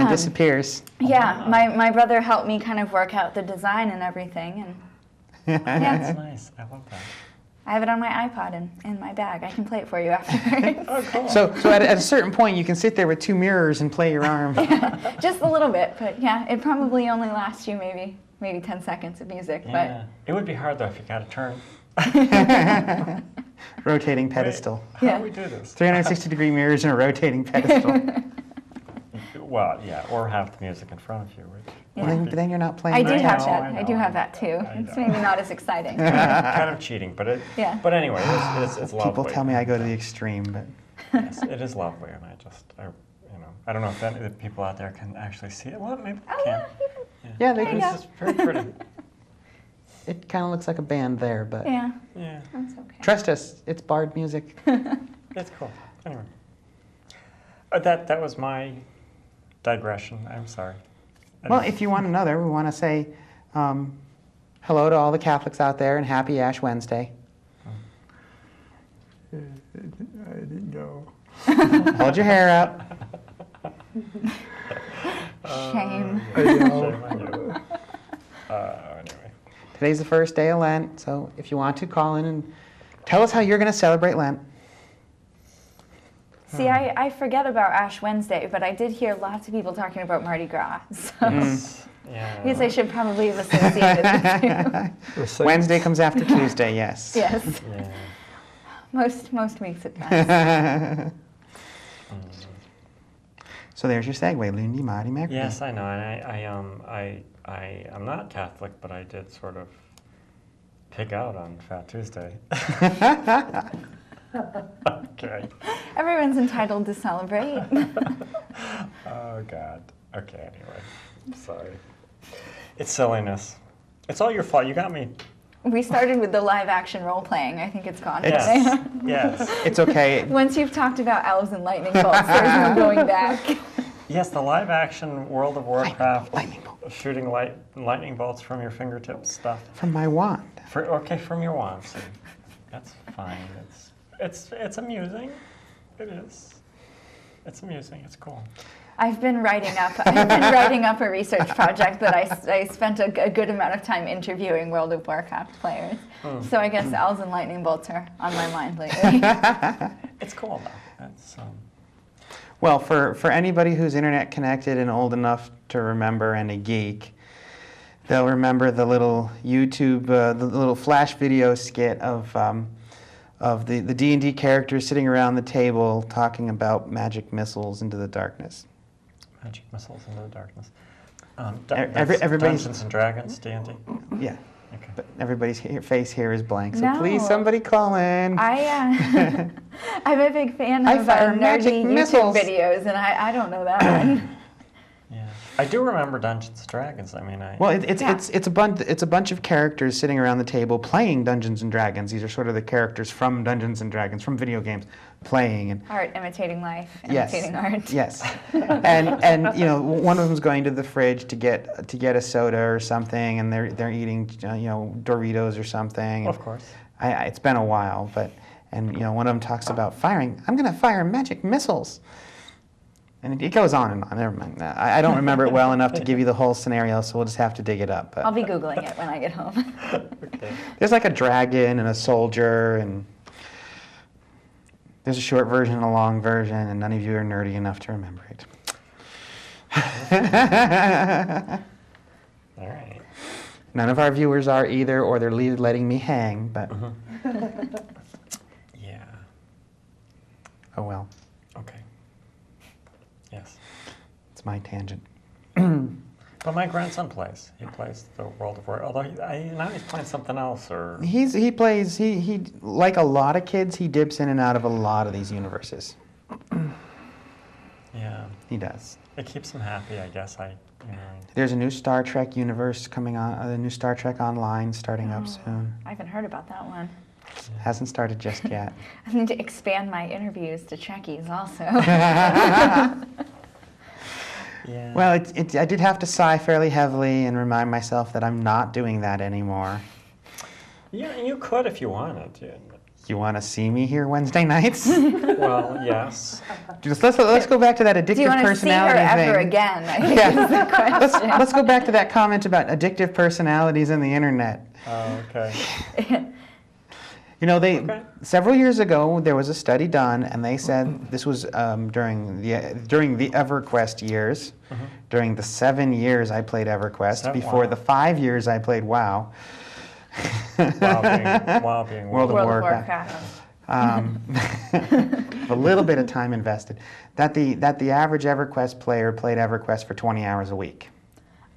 disappears. Yeah, my brother helped me kind of work out the design and everything, and That's nice. I love that. I have it on my iPod in my bag. I can play it for you afterwards. Oh, cool. So at a certain point, you can sit there with two mirrors and play your arm. Just a little bit, but yeah, it probably only lasts you maybe 10 seconds of music. Yeah. It would be hard, though, if you got to turn. Rotating pedestal. How do we do this? 360-degree mirrors and a rotating pedestal. Well, yeah, or have the music in front of you. Which Well, then you're not playing. I do right have now. that. I do have that too. It's maybe not as exciting. kind of cheating, but Yeah. But anyway, it's lovely. People tell me I go to the extreme, but Yes, it is lovely, and I don't know if any of the people out there can actually see it. Well, maybe they can. yeah, they There can. you go. It's just very pretty. It kind of looks like a band there, but Yeah, Yeah, that's okay. trust us, it's Bard music. it's cool. Anyway, that was my digression. I'm sorry. Well, if you want another, we want to say hello to all the Catholics out there and happy Ash Wednesday. I didn't know. Hold your hair up. Shame. Anyway. Today's the first day of Lent, so if you want to, call in and tell us how you're going to celebrate Lent. See, I forget about Ash Wednesday, but I did hear lots of people talking about Mardi Gras. So I guess I should probably have associated the two. Wednesday comes after Tuesday, yes. Yes, Yeah. most weeks it does. So there's your segue, Lundi, Mardi, Mercredi. Yes, I know, and I'm not Catholic, but I did sort of pig out on Fat Tuesday. Okay. Everyone's entitled to celebrate. Oh God. Okay. Anyway, I'm sorry. It's silliness. It's all your fault. You got me. We started with the live action role playing. I think it's gone Yes. today. Yes. It's okay. Once you've talked about elves and lightning bolts, there's no going back. Yes. The live action World of Warcraft Lightning bolt. shooting lightning bolts from your fingertips stuff. From my wand. From your wand. See, that's fine. It's amusing. It is. It's amusing. It's cool. I've been writing up a research project that I spent a good amount of time interviewing World of Warcraft players. So I guess elves and lightning bolts are on my mind lately. It's cool though. That's Well, for anybody who's internet connected and old enough to remember and a geek, they'll remember the little YouTube, the little flash video skit of the D&D characters sitting around the table talking about magic missiles into the darkness. Magic missiles into the darkness. Everybody's Dungeons and Dragons, D&D. yeah. Okay. But everybody's face here is blank, so No. please somebody call in. I'm a big fan I of fire magic nerdy YouTube missiles. videos, and I don't know that one. Yeah, I do remember Dungeons and Dragons. I mean, Well, Yeah. it's a bunch of characters sitting around the table playing Dungeons and Dragons. These are sort of the characters from Dungeons and Dragons, from video games, playing and Art imitating life, yes, imitating art. yes, and you know, one of them's going to the fridge to get a soda or something, and they're eating Doritos or something. of course. It's been a while, but and one of them talks about firing. I'm going to fire magic missiles. And it goes on and on. Never mind. I don't remember it well enough to give you the whole scenario, so we'll just have to dig it up. But I'll be Googling it when I get home. Okay. there's like a dragon and a soldier, and there's a short version and a long version, and none of you are nerdy enough to remember it. All right. None of our viewers are either, or they're letting me hang, but Yeah. oh well. Okay. Yes. It's my tangent. But my grandson plays. He plays the World of Warcraft. Although now he's playing something else, or He plays, he like a lot of kids, he dips in and out of a lot of these universes. yeah, He does. it keeps him happy, I guess. There's a new Star Trek universe coming on, a new Star Trek Online starting up soon. I haven't heard about that one. Hasn't started just yet. I need to expand my interviews to Trekkies also. Yeah. Well, I did have to sigh fairly heavily and remind myself that I'm not doing that anymore. Yeah, you could if you wanted. you want to see me here Wednesday nights? Well, yes. Just let's go back to that addictive Do you want to see her personality ever thing. again? I think Yeah. is the question. Let's go back to that comment about addictive personalities in the internet. Oh, okay. You know, Okay. several years ago there was a study done, and they said this was during the EverQuest years, during the 7 years I played EverQuest, before wow. the 5 years I played WoW. Wow being World of World of Warcraft. Warcraft. A little bit of time invested. That the average EverQuest player played EverQuest for 20 hours a week.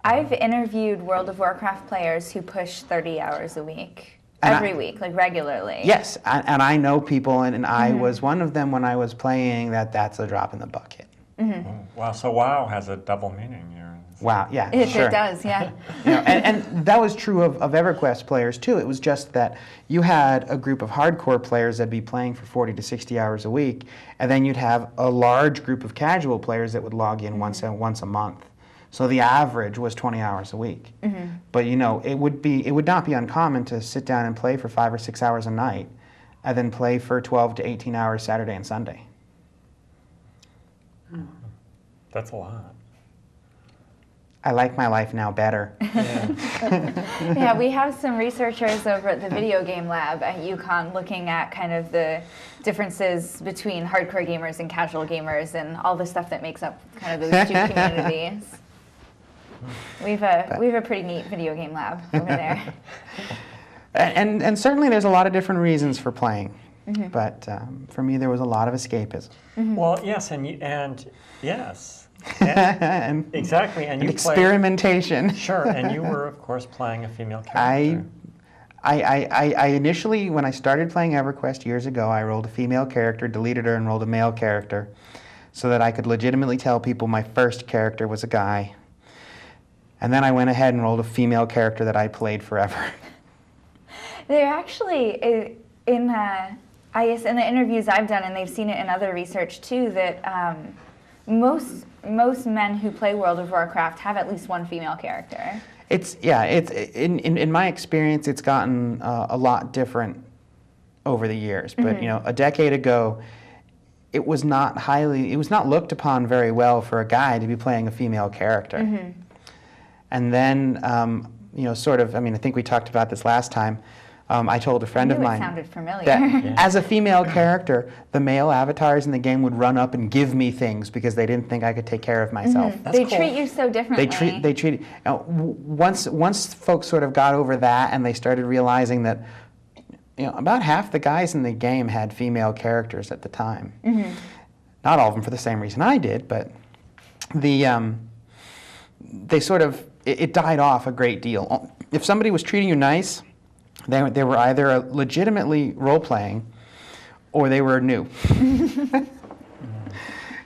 I've interviewed World of Warcraft players who push 30 hours a week. And Every week, like regularly. Yes, and I know people, and I was one of them when I was playing. That's a drop in the bucket. Oh, wow, so wow has a double meaning here. Wow, yeah, It, sure. it does, yeah. You know, and that was true of EverQuest players too. It was just that you had a group of hardcore players that'd be playing for 40 to 60 hours a week, and then you'd have a large group of casual players that would log in once a month. So the average was 20 hours a week. But you know, it would not be uncommon to sit down and play for 5 or 6 hours a night, and then play for 12 to 18 hours Saturday and Sunday. That's a lot. I like my life now better. Yeah. Yeah, we have some researchers over at the Video Game Lab at UConn looking at kind of the differences between hardcore gamers and casual gamers and all the stuff that makes up kind of those two communities. We've a pretty neat video game lab over there. And certainly there's a lot of different reasons for playing. But for me, there was a lot of escapism. Well, yes, and yes. And Exactly, and you played, experimentation. sure, and you were, of course, playing a female I character. initially, when I started playing EverQuest years ago, I rolled a female character, deleted her, and rolled a male character so that I could legitimately tell people my first character was a guy. And then I went ahead and rolled a female character that I played forever. They're actually, in the interviews I've done, and they've seen it in other research too, that most men who play World of Warcraft have at least one female character. It's in my experience, it's gotten a lot different over the years. But you know, a decade ago, it was not looked upon very well for a guy to be playing a female character. And then, you know, sort of, I mean, I think we talked about this last time. I told a friend of It mine sounded familiar. that as a female character, the male avatars in the game would run up and give me things because they didn't think I could take care of myself. They treat you so differently. They treat once folks sort of got over that and they started realizing that, you know, about half the guys in the game had female characters at the time. Not all of them for the same reason I did, but they sort of it died off a great deal. If somebody was treating you nice, they were either legitimately role playing, or they were new.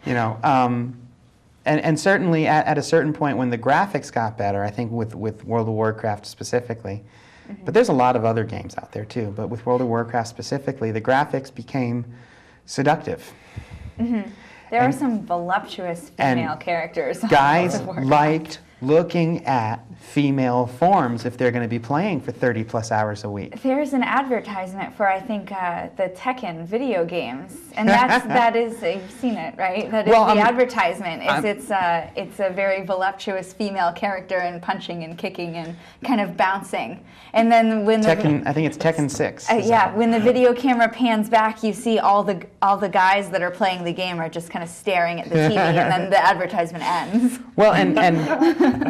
You know. And certainly at a certain point when the graphics got better, I think with World of Warcraft specifically, but there's a lot of other games out there too, but with World of Warcraft specifically, the graphics became seductive. There are some voluptuous female characters. on Guys World of Warcraft. liked looking at female forms if they're going to be playing for 30 plus hours a week. There's an advertisement for, I think, the Tekken video games, and that is you've seen it, right? That is Well, the advertisement. It's a very voluptuous female character and punching and kicking and kind of bouncing, and then when Tekken, I think it's Tekken 6. when the video camera pans back, you see all the guys that are playing the game are just kind of staring at the TV, and then the advertisement ends. Well, and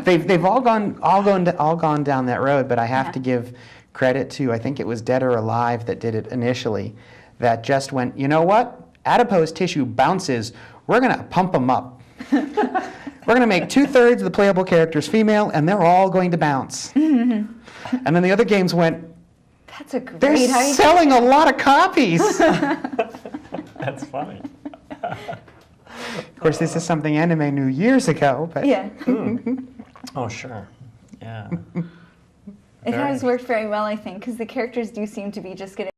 they've all gone down that road, but I have to give credit to, I think it was Dead or Alive that did it initially, that just went, you know what? Adipose tissue bounces. We're going to pump them up. We're going to make 2/3 of the playable characters female, and they're all going to bounce. And then the other games went, That's a great they're idea. selling a lot of copies. That's funny. Of course, this is something anime knew years ago, but Yeah. Oh, sure. Yeah. It has worked very well, I think, because the characters do seem to be just getting